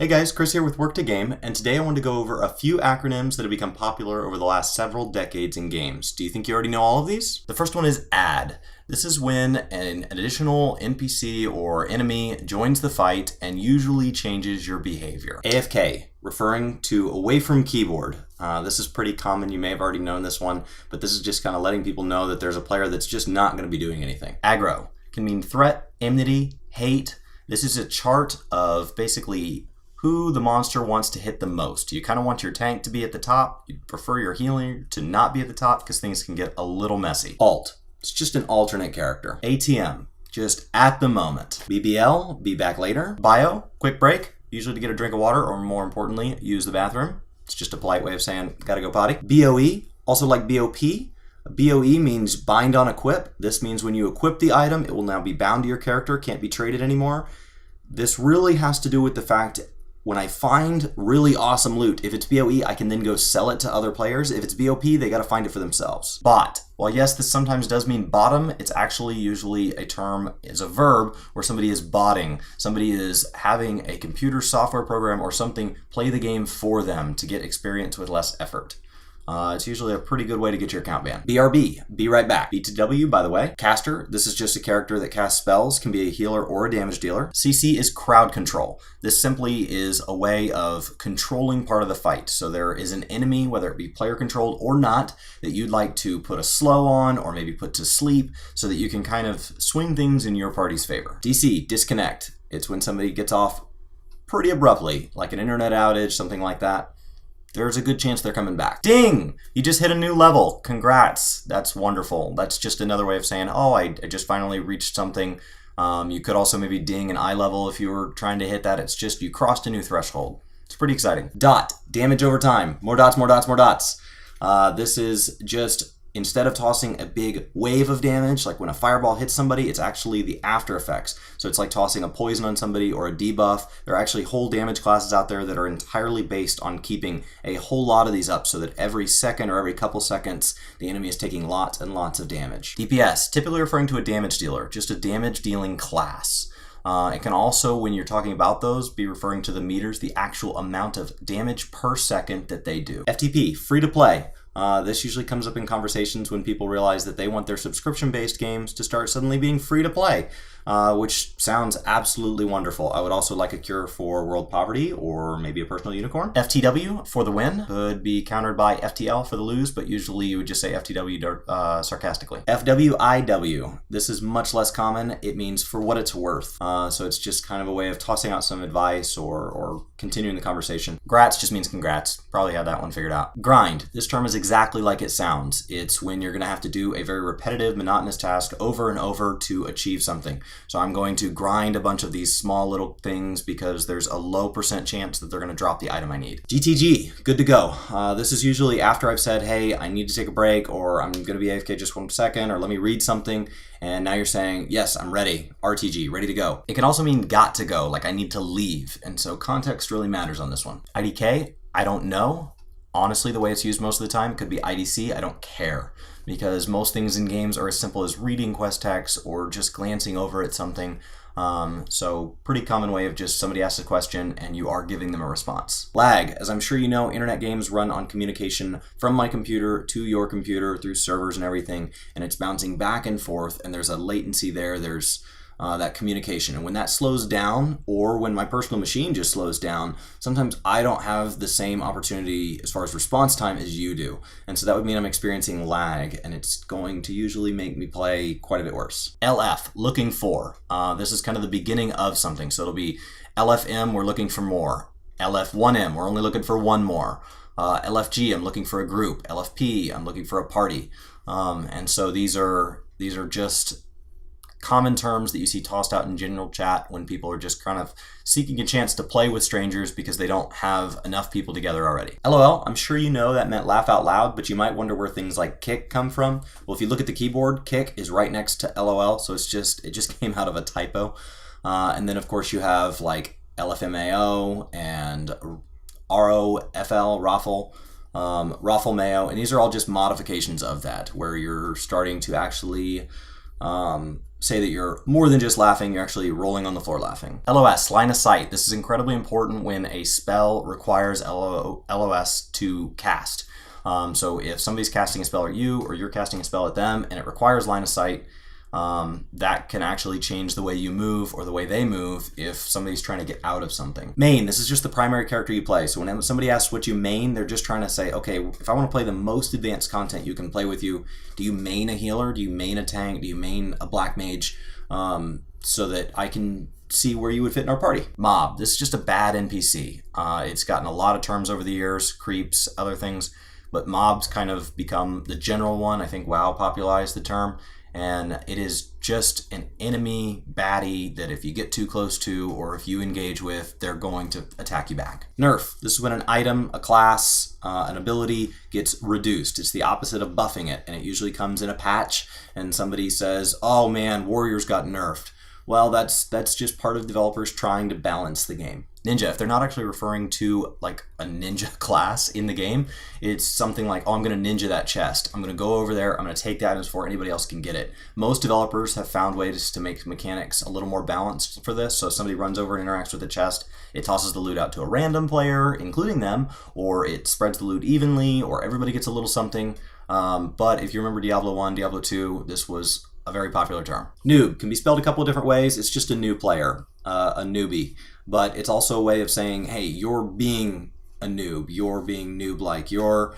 Hey guys, Chris here with Work to Game, and today I want to go over a few acronyms that have become popular over the last several decades in games. Do you think you already know all of these? The first one is add. This is when an additional NPC or enemy joins the fight and usually changes your behavior. AFK, referring to away from keyboard. This is pretty common, you may have already known this one, but this is just kind of letting people know that there's a player that's just not going to be doing anything. Aggro can mean threat, enmity, hate. This is a chart of basically who the monster wants to hit the most. You kind of want your tank to be at the top. You prefer your healer to not be at the top because things can get a little messy. Alt, it's just an alternate character. ATM, just at the moment. BBL, be back later. Bio, quick break, usually to get a drink of water or more importantly, use the bathroom. It's just a polite way of saying gotta go potty. BOE, also like BOP. BOE means bind on equip. This means when you equip the item, it will now be bound to your character, can't be traded anymore. This really has to do with the fact when I find really awesome loot, if it's BOE, I can then go sell it to other players. If it's BOP, they gotta find it for themselves. Bot. While yes, this sometimes does mean bottom, it's actually usually a term, is a verb, where somebody is botting. Somebody is having a computer software program or something play the game for them to get experience with less effort. It's usually a pretty good way to get your account banned. BRB, be right back. B2W, by the way. Caster, this is just a character that casts spells, can be a healer or a damage dealer. CC is crowd control. This simply is a way of controlling part of the fight. So there is an enemy, whether it be player controlled or not, that you'd like to put a slow on or maybe put to sleep so that you can kind of swing things in your party's favor. DC, disconnect. It's when somebody gets off pretty abruptly, like an internet outage, something like that. There's a good chance they're coming back. Ding! You just hit a new level. Congrats. That's wonderful. That's just another way of saying, oh, I just finally reached something. You could also maybe ding an eye level if you were trying to hit that. It's just you crossed a new threshold. It's pretty exciting. Dot. Damage over time. More dots, more dots, more dots. This is just, instead of tossing a big wave of damage, like when a fireball hits somebody, it's actually the after effects. So it's like tossing a poison on somebody or a debuff. There are actually whole damage classes out there that are entirely based on keeping a whole lot of these up so that every second or every couple seconds, the enemy is taking lots and lots of damage. DPS, typically referring to a damage dealer, just a damage dealing class. It can also, when you're talking about those, be referring to the meters, the actual amount of damage per second that they do. FTP, free to play. This usually comes up in conversations when people realize that they want their subscription-based games to start suddenly being free to play, which sounds absolutely wonderful. I would also like a cure for world poverty or maybe a personal unicorn. FTW for the win could be countered by FTL for the lose, but usually you would just say FTW sarcastically. FWIW. This is much less common. It means for what it's worth. So it's just kind of a way of tossing out some advice or continuing the conversation. Grats just means congrats. Probably had that one figured out. Grind. This term is exactly like it sounds. It's when you're going to have to do a very repetitive, monotonous task over and over to achieve something. So I'm going to grind a bunch of these small little things because there's a low % chance that they're going to drop the item I need. GTG, good to go. This is usually after I've said, hey, I need to take a break, or I'm going to be AFK just 1 second, or let me read something. And now you're saying, yes, I'm ready. RTG, ready to go. It can also mean got to go, like I need to leave. And so context really matters on this one. IDK, I don't know. Honestly, the way it's used most of the time, it could be IDC, I don't care. Because most things in games are as simple as reading quest text or just glancing over at something. So pretty common way of just somebody asks a question and you are giving them a response. Lag, as I'm sure you know, internet games run on communication from my computer to your computer through servers and everything, and it's bouncing back and forth, and there's a latency there, there's that communication. And when that slows down, or when my personal machine just slows down, sometimes I don't have the same opportunity as far as response time as you do. And so that would mean I'm experiencing lag, and it's going to usually make me play quite a bit worse. LF, looking for. This is kind of the beginning of something. So it'll be LFM, we're looking for more. LF1M, we're only looking for one more. LFG, I'm looking for a group. LFP, I'm looking for a party. And so these are just common terms that you see tossed out in general chat when people are just kind of seeking a chance to play with strangers because they don't have enough people together already. LOL, I'm sure you know that meant laugh out loud, but you might wonder where things like kick come from. Well, if you look at the keyboard, kick is right next to LOL, so it just came out of a typo. And then of course you have like LFMAO and ROFL, Raffle, Raffle Mayo, and these are all just modifications of that, where you're starting to actually say that you're more than just laughing, you're actually rolling on the floor laughing. LOS, line of sight. This is incredibly important when a spell requires LOS to cast. So if somebody's casting a spell at you or you're casting a spell at them and it requires line of sight, that can actually change the way you move or the way they move if somebody's trying to get out of something. Main, this is just the primary character you play. So when somebody asks what you main, they're just trying to say, okay, if I want to play the most advanced content you can play with you, do you main a healer? Do you main a tank? Do you main a black mage? So that I can see where you would fit in our party. Mob, this is just a bad NPC. It's gotten a lot of terms over the years, creeps, other things, but mobs kind of become the general one. I think WoW popularized the term. And it is just an enemy baddie that if you get too close to or if you engage with, they're going to attack you back. Nerf. This is when an item, a class, an ability gets reduced. It's the opposite of buffing it, and it usually comes in a patch and somebody says, oh man, warriors got nerfed. Well, that's just part of developers trying to balance the game. Ninja, if they're not actually referring to like a ninja class in the game, it's something like, oh, I'm going to ninja that chest. I'm going to go over there. I'm going to take the items before anybody else can get it. Most developers have found ways to make mechanics a little more balanced for this. So if somebody runs over and interacts with the chest, it tosses the loot out to a random player, including them, or it spreads the loot evenly, or everybody gets a little something. But if you remember Diablo 1, Diablo 2, this was a very popular term. Noob can be spelled a couple of different ways. It's just a new player, a newbie. But it's also a way of saying, hey, you're being a noob. You're being noob-like. You're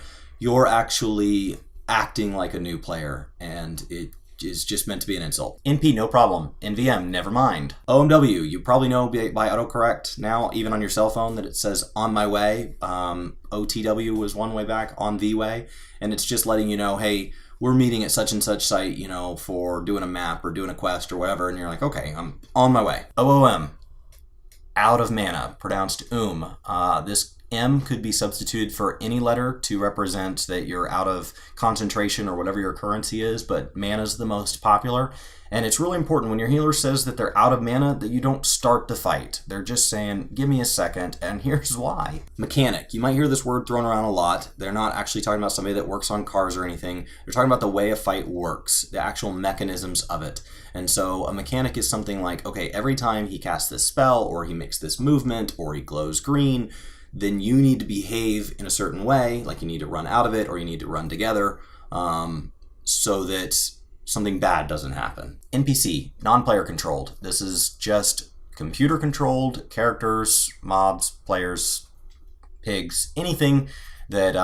actually acting like a new player, and it is just meant to be an insult. NP, no problem. NVM, never mind. OMW, you probably know by autocorrect now, even on your cell phone, that it says on my way. OTW was one way back, on the way. And it's just letting you know, hey, we're meeting at such and such site, you know, for doing a map or doing a quest or whatever. And you're like, okay, I'm on my way. OOM, out of mana, pronounced This M could be substituted for any letter to represent that you're out of concentration or whatever your currency is, but mana is the most popular. And it's really important when your healer says that they're out of mana that you don't start the fight. They're just saying, give me a second, and here's why. Mechanic. You might hear this word thrown around a lot. They're not actually talking about somebody that works on cars or anything. They're talking about the way a fight works, the actual mechanisms of it. And so a mechanic is something like, okay, every time he casts this spell, or he makes this movement, or he glows green, then you need to behave in a certain way, like you need to run out of it, or you need to run together, so that something bad doesn't happen. NPC, non-player controlled. This is just computer controlled characters, mobs, players, pigs, anything that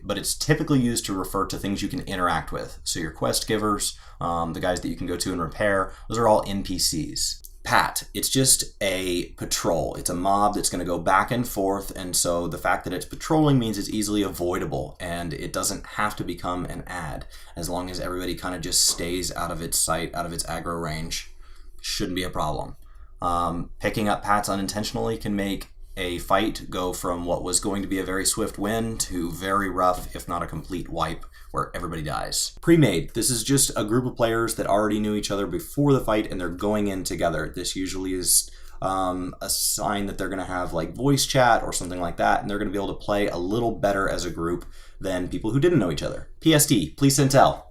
but it's typically used to refer to things you can interact with. So your quest givers, the guys that you can go to and repair, those are all NPCs. Pat, it's just a patrol. It's a mob that's going to go back and forth, and so the fact that it's patrolling means it's easily avoidable, and it doesn't have to become an ad. As long as everybody kind of just stays out of its sight, out of its aggro range, shouldn't be a problem. Picking up Pats unintentionally can make a fight go from what was going to be a very swift win to very rough, if not a complete wipe, where everybody dies. Premade. This is just a group of players that already knew each other before the fight and they're going in together. This usually is a sign that they're going to have like voice chat or something like that, and they're going to be able to play a little better as a group than people who didn't know each other. PST, please and tell.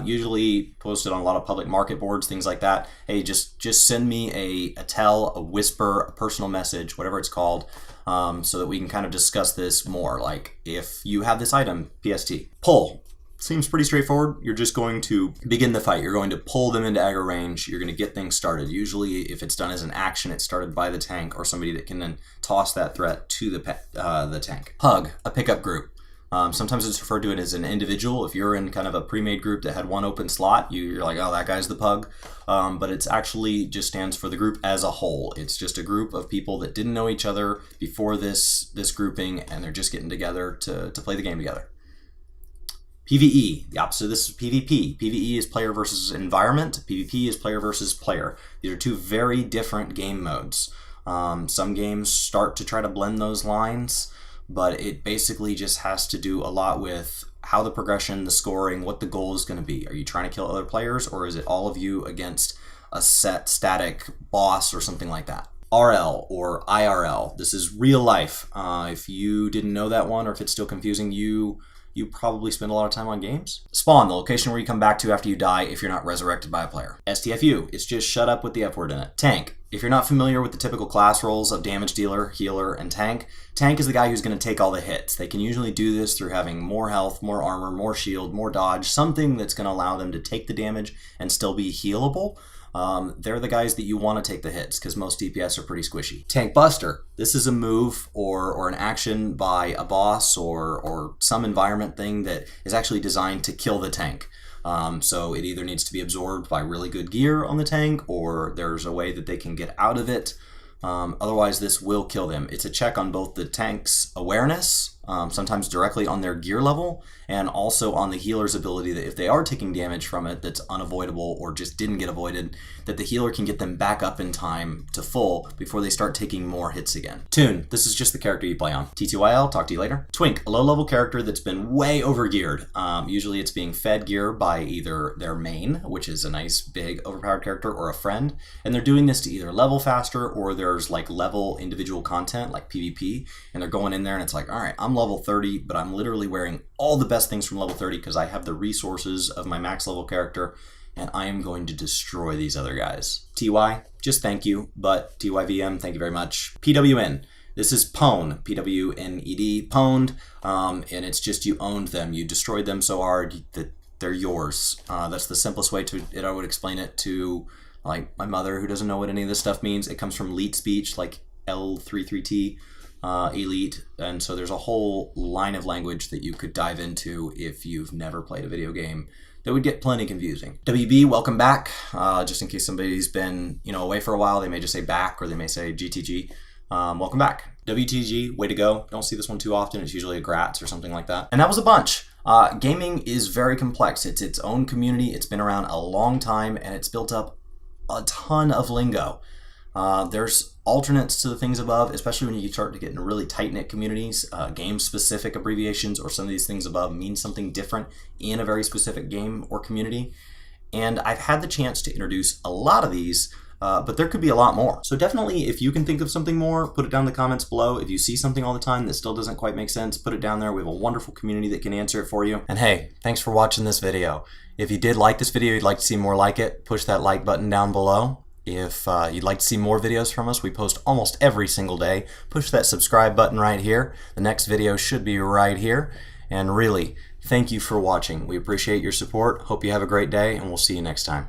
Usually posted on a lot of public market boards, things like that. Hey, just send me a tell, a whisper, a personal message, whatever it's called, so that we can kind of discuss this more. Like, if you have this item, PST. Pull. Seems pretty straightforward. You're just going to begin the fight. You're going to pull them into aggro range. You're going to get things started. Usually, if it's done as an action, it's started by the tank or somebody that can then toss that threat to the tank. Hug, a pickup group. Sometimes it's referred to it as an individual. If you're in kind of a pre-made group that had one open slot, you're like, oh, that guy's the pug. But it's actually just stands for the group as a whole. It's just a group of people that didn't know each other before this grouping, and they're just getting together to play the game together. PvE, the opposite of this is PvP. PvE is player versus environment. PvP is player versus player. These are two very different game modes. Some games start to try to blend those lines, but it basically just has to do a lot with how the progression, the scoring, what the goal is going to be. Are you trying to kill other players, or is it all of you against a set static boss or something like that? RL or IRL, this is real life. If you didn't know that one, or if it's still confusing you, you probably spend a lot of time on games. Spawn, the location where you come back to after you die if you're not resurrected by a player. STFU, it's just shut up with the F word in it. Tank, if you're not familiar with the typical class roles of damage dealer, healer, and tank, tank is the guy who's going to take all the hits. They can usually do this through having more health, more armor, more shield, more dodge, something that's going to allow them to take the damage and still be healable. They're the guys that you want to take the hits because most DPS are pretty squishy. Tank Buster. This is a move or an action by a boss or some environment thing that is actually designed to kill the tank. So it either needs to be absorbed by really good gear on the tank or there's a way that they can get out of it. Otherwise, this will kill them. It's a check on both the tank's awareness, sometimes directly on their gear level, and also on the healer's ability that if they are taking damage from it that's unavoidable or just didn't get avoided, that the healer can get them back up in time to full before they start taking more hits again. Toon, this is just the character you play on. TTYL, talk to you later. Twink, a low-level character that's been way over-geared. Usually it's being fed gear by either their main, which is a nice, big, overpowered character, or a friend, and they're doing this to either level faster or there's like level individual content like PvP, and they're going in there and it's like, all right, I'm level 30, but I'm literally wearing all the best things from level 30 because I have the resources of my max level character and I am going to destroy these other guys. TY, just thank you, but TYVM, thank you very much. PWN, this is Pwned, P-W-N-E-D, Pwned, and it's just you owned them. You destroyed them so hard that they're yours. That's the simplest way I would explain it to like my mother who doesn't know what any of this stuff means. It comes from leet speech, like L33T. Elite, and so there's a whole line of language that you could dive into if you've never played a video game that would get plenty confusing. WB, welcome back. Just in case somebody's been away for a while, they may just say back or they may say GTG. Welcome back. WTG, way to go. Don't see this one too often. It's usually a Gratz or something like that. And that was a bunch. Gaming is very complex. It's its own community. It's been around a long time and it's built up a ton of lingo. There's alternates to the things above, especially when you start to get into really tight-knit communities. Game-specific abbreviations or some of these things above mean something different in a very specific game or community. And I've had the chance to introduce a lot of these, but there could be a lot more. So definitely, if you can think of something more, put it down in the comments below. If you see something all the time that still doesn't quite make sense, put it down there. We have a wonderful community that can answer it for you. And hey, thanks for watching this video. If you did like this video, you'd like to see more like it, push that like button down below. If you'd like to see more videos from us, we post almost every single day. Push that subscribe button right here. The next video should be right here. And really, thank you for watching. We appreciate your support. Hope you have a great day, and we'll see you next time.